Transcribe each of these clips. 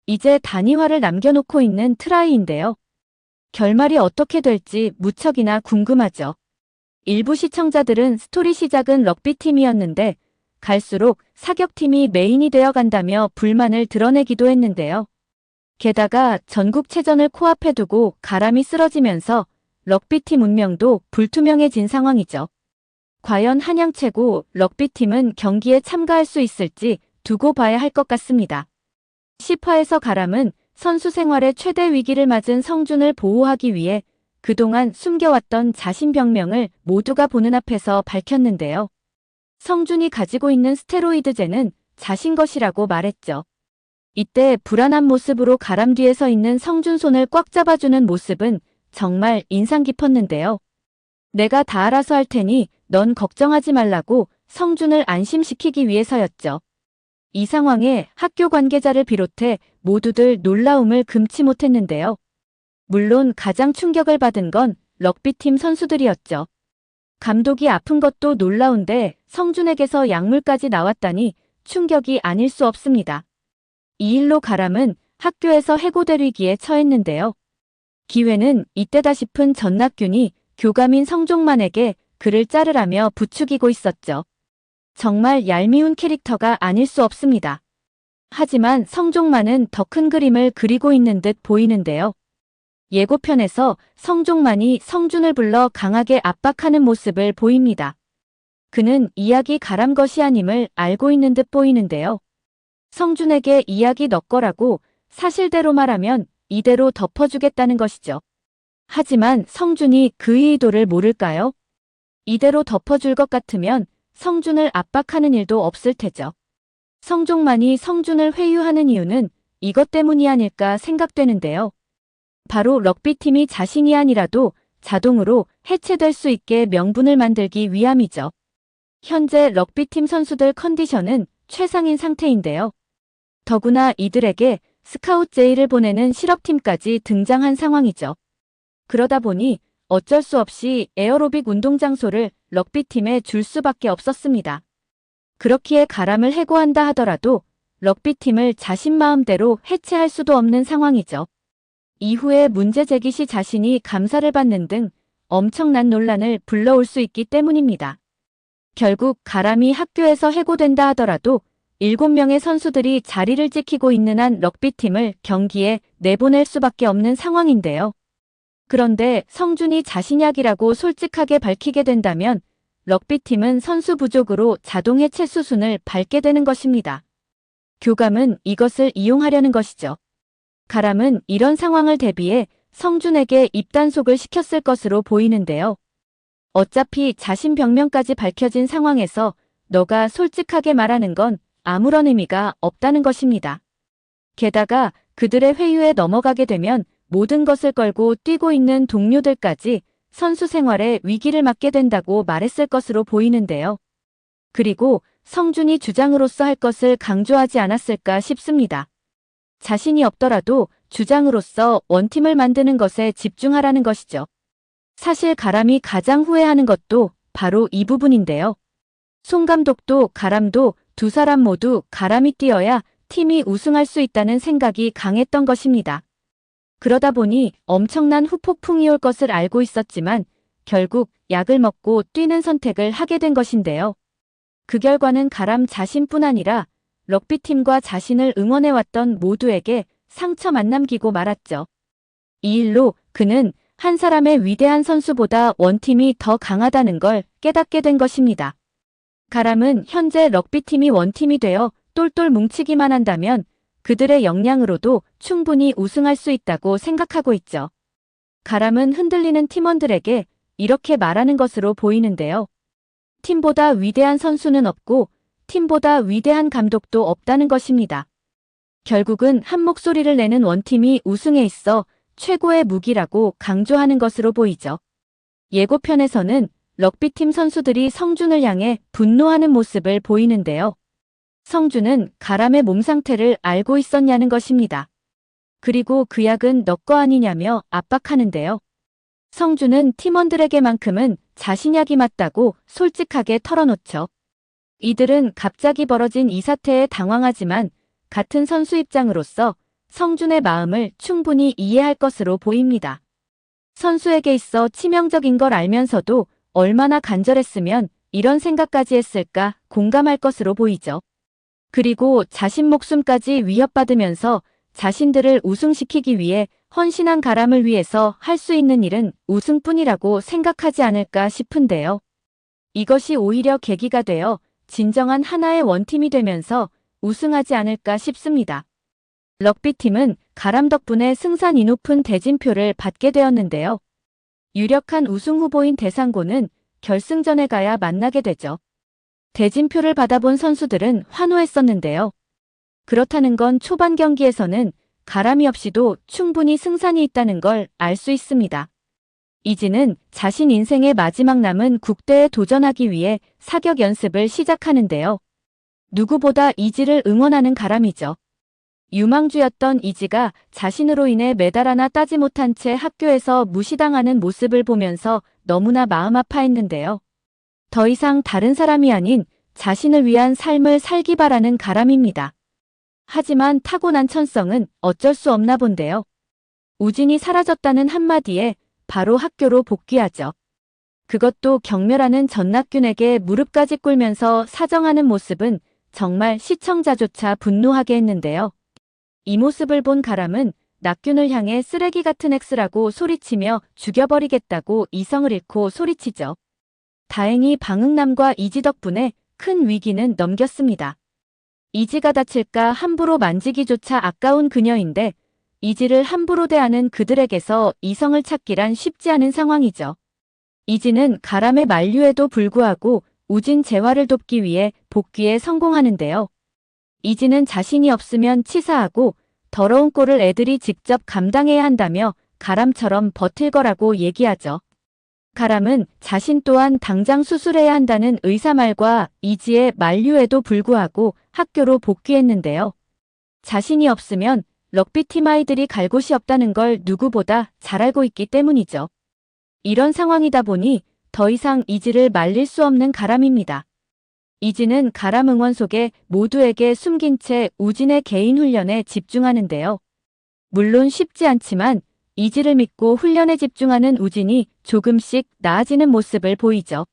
이제 단위화를 남겨놓고 있는 트라이인데요. 결말이 어떻게 될지 무척이나 궁금하죠. 일부 시청자들은 스토리 시작은 럭비팀이었는데 갈수록 사격팀이 메인이 되어간다며 불만을 드러내기도 했는데요. 게다가 전국체전을 코앞에 두고 가람이 쓰러지면서 럭비팀 운명도 불투명해진 상황이죠. 과연 한양 최고 럭비팀은 경기에 참가할 수 있을지 두고 봐야 할 것 같습니다. 10화에서 가람은 선수 생활의 최대 위기를 맞은 성준을 보호하기 위해 그동안 숨겨왔던 자신 병명을 모두가 보는 앞에서 밝혔는데요. 성준이 가지고 있는 스테로이드제는 자신 것이라고 말했죠. 이때 불안한 모습으로 가람 뒤에 서 있는 성준 손을 꽉 잡아주는 모습은 정말 인상 깊었는데요. 내가 다 알아서 할 테니 넌 걱정하지 말라고 성준을 안심시키기 위해서였죠. 이 상황에 학교 관계자를 비롯해 모두들 놀라움을 금치 못했는데요. 물론 가장 충격을 받은 건 럭비팀 선수들이었죠. 감독이 아픈 것도 놀라운데 성준에게서 약물까지 나왔다니 충격이 아닐 수 없습니다. 이 일로 가람은 학교에서 해고될 위기에 처했는데요. 기회는 이때다 싶은 전낙균이 교감인 성종만에게 그를 자르라며 부추기고 있었죠. 정말 얄미운 캐릭터가 아닐 수 없습니다. 하지만 성종만은 더 큰 그림을 그리고 있는 듯 보이는데요. 예고편에서 성종만이 성준을 불러 강하게 압박하는 모습을 보입니다. 그는 이야기 가람 것이 아님을 알고 있는 듯 보이는데요. 성준에게 이야기 너 거라고 사실대로 말하면 이대로 덮어주겠다는 것이죠. 하지만 성준이 그 의도를 모를까요? 이대로 덮어줄 것 같으면 성준을 압박하는 일도 없을 테죠. 성종만이 성준을 회유하는 이유는 이것 때문이 아닐까 생각되는데요. 바로 럭비팀이 자신이 아니라도 자동으로 해체될 수 있게 명분을 만들기 위함이죠. 현재 럭비팀 선수들 컨디션은 최상인 상태인데요. 더구나 이들에게 스카웃 제의를 보내는 실업팀까지 등장한 상황이죠. 그러다 보니 어쩔 수 없이 에어로빅 운동 장소를 럭비팀에 줄 수밖에 없었습니다. 그렇기에 가람을 해고한다 하더라도 럭비팀을 자신 마음대로 해체할 수도 없는 상황이죠. 이후에 문제 제기 시 자신이 감사를 받는 등 엄청난 논란을 불러올 수 있기 때문입니다. 결국 가람이 학교에서 해고된다 하더라도 7명의 선수들이 자리를 지키고 있는 한 럭비팀을 경기에 내보낼 수밖에 없는 상황인데요. 그런데 성준이 자신약이라고 솔직하게 밝히게 된다면 럭비팀은 선수 부족으로 자동 해체 수순을 밟게 되는 것입니다. 교감은 이것을 이용하려는 것이죠. 가람은 이런 상황을 대비해 성준에게 입단속을 시켰을 것으로 보이는데요. 어차피 자신 병명까지 밝혀진 상황에서 너가 솔직하게 말하는 건 아무런 의미가 없다는 것입니다. 게다가 그들의 회유에 넘어가게 되면 모든 것을 걸고 뛰고 있는 동료들까지 선수 생활에 위기를 맞게 된다고 말했을 것으로 보이는데요. 그리고 성준이 주장으로서 할 것을 강조하지 않았을까 싶습니다. 자신이 없더라도 주장으로서 원팀을 만드는 것에 집중하라는 것이죠. 사실 가람이 가장 후회하는 것도 바로 이 부분인데요. 송 감독도 가람도 두 사람 모두 가람이 뛰어야 팀이 우승할 수 있다는 생각이 강했던 것입니다. 그러다 보니 엄청난 후폭풍이 올 것을 알고 있었지만 결국 약을 먹고 뛰는 선택을 하게 된 것인데요. 그 결과는 가람 자신뿐 아니라 럭비팀과 자신을 응원해왔던 모두에게 상처만 남기고 말았죠. 이 일로 그는 한 사람의 위대한 선수보다 원팀이 더 강하다는 걸 깨닫게 된 것입니다. 가람은 현재 럭비팀이 원팀이 되어 똘똘 뭉치기만 한다면 그들의 역량으로도 충분히 우승할 수 있다고 생각하고 있죠. 가람은 흔들리는 팀원들에게 이렇게 말하는 것으로 보이는데요. 팀보다 위대한 선수는 없고 팀보다 위대한 감독도 없다는 것입니다. 결국은 한 목소리를 내는 원팀이 우승에 있어 최고의 무기라고 강조하는 것으로 보이죠. 예고편에서는 럭비팀 선수들이 성준을 향해 분노하는 모습을 보이는데요. 성준은 가람의 몸 상태를 알고 있었냐는 것입니다. 그리고 그 약은 너 거 아니냐며 압박하는데요. 성준은 팀원들에게만큼은 자신 약이 맞다고 솔직하게 털어놓죠. 이들은 갑자기 벌어진 이 사태에 당황하지만 같은 선수 입장으로서 성준의 마음을 충분히 이해할 것으로 보입니다. 선수에게 있어 치명적인 걸 알면서도 얼마나 간절했으면 이런 생각까지 했을까 공감할 것으로 보이죠. 그리고 자신 목숨까지 위협받으면서 자신들을 우승시키기 위해 헌신한 가람을 위해서 할 수 있는 일은 우승뿐이라고 생각하지 않을까 싶은데요. 이것이 오히려 계기가 되어 진정한 하나의 원팀이 되면서 우승하지 않을까 싶습니다. 럭비팀은 가람 덕분에 승산이 높은 대진표를 받게 되었는데요. 유력한 우승 후보인 대상고는 결승전에 가야 만나게 되죠. 대진표를 받아본 선수들은 환호했었는데요. 그렇다는 건 초반 경기에서는 가람이 없이도 충분히 승산이 있다는 걸 알 수 있습니다. 이지는 자신 인생의 마지막 남은 국대에 도전하기 위해 사격 연습을 시작하는데요. 누구보다 이지를 응원하는 가람이죠. 유망주였던 이지가 자신으로 인해 메달 하나 따지 못한 채 학교에서 무시당하는 모습을 보면서 너무나 마음 아파했는데요. 더 이상 다른 사람이 아닌 자신을 위한 삶을 살기 바라는 가람입니다. 하지만 타고난 천성은 어쩔 수 없나 본데요. 우진이 사라졌다는 한마디에 바로 학교로 복귀하죠. 그것도 경멸하는 전낙균에게 무릎까지 꿇면서 사정하는 모습은 정말 시청자조차 분노하게 했는데요. 이 모습을 본 가람은 낙균을 향해 쓰레기 같은 X라고 소리치며 죽여버리겠다고 이성을 잃고 소리치죠. 다행히 방응남과 이지 덕분에 큰 위기는 넘겼습니다. 이지가 다칠까 함부로 만지기조차 아까운 그녀인데 이지를 함부로 대하는 그들에게서 이성을 찾기란 쉽지 않은 상황이죠. 이지는 가람의 만류에도 불구하고 우진 재활을 돕기 위해 복귀에 성공하는데요. 이지는 자신이 없으면 치사하고 더러운 꼴을 애들이 직접 감당해야 한다며 가람처럼 버틸 거라고 얘기하죠. 가람은 자신 또한 당장 수술해야 한다는 의사 말과 이지의 만류에도 불구하고 학교로 복귀했는데요. 자신이 없으면 럭비팀 아이들이 갈 곳이 없다는 걸 누구보다 잘 알고 있기 때문이죠. 이런 상황이다 보니 더 이상 이지를 말릴 수 없는 가람입니다. 이지는 가람 응원 속에 모두에게 숨긴 채 우진의 개인 훈련에 집중하는데요. 물론 쉽지 않지만 이지를 믿고 훈련에 집중하는 우진이 조금씩 나아지는 모습을 보이죠.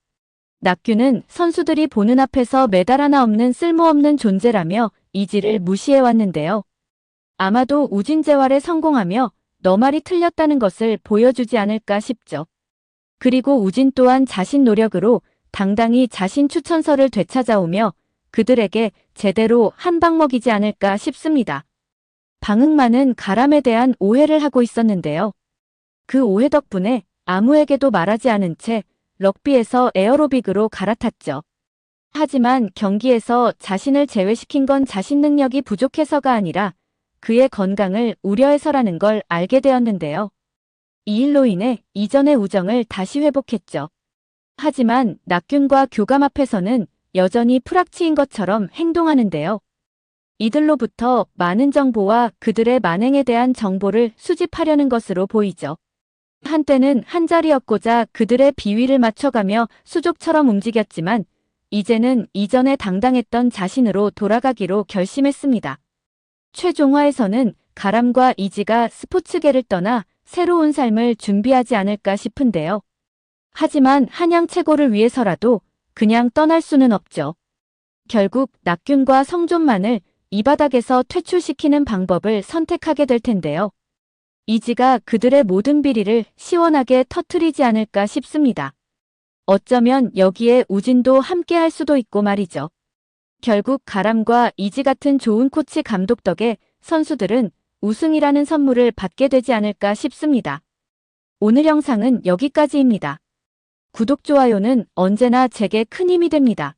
낙규는 선수들이 보는 앞에서 메달 하나 없는 쓸모없는 존재라며 이지를 무시해왔는데요. 아마도 우진 재활에 성공하며 너 말이 틀렸다는 것을 보여주지 않을까 싶죠. 그리고 우진 또한 자신 노력으로 당당히 자신 추천서를 되찾아오며 그들에게 제대로 한 방 먹이지 않을까 싶습니다. 방응만은 가람에 대한 오해를 하고 있었는데요. 그 오해 덕분에 아무에게도 말하지 않은 채 럭비에서 에어로빅으로 갈아탔죠. 하지만 경기에서 자신을 제외시킨 건 자신 능력이 부족해서가 아니라 그의 건강을 우려해서라는 걸 알게 되었는데요. 이 일로 인해 이전의 우정을 다시 회복했죠. 하지만 낙균과 교감 앞에서는 여전히 프락치인 것처럼 행동하는데요. 이들로부터 많은 정보와 그들의 만행에 대한 정보를 수집하려는 것으로 보이죠. 한때는 한자리였고자 그들의 비위를 맞춰가며 수족처럼 움직였지만 이제는 이전에 당당했던 자신으로 돌아가기로 결심했습니다. 최종화에서는 가람과 이지가 스포츠계를 떠나 새로운 삶을 준비하지 않을까 싶은데요. 하지만 한양 최고를 위해서라도 그냥 떠날 수는 없죠. 결국 낙균과 성존만을 이 바닥에서 퇴출시키는 방법을 선택하게 될 텐데요. 이지가 그들의 모든 비리를 시원하게 터뜨리지 않을까 싶습니다. 어쩌면 여기에 우진도 함께 할 수도 있고 말이죠. 결국 가람과 이지 같은 좋은 코치 감독 덕에 선수들은 우승이라는 선물을 받게 되지 않을까 싶습니다. 오늘 영상은 여기까지입니다. 구독, 좋아요는 언제나 제게 큰 힘이 됩니다.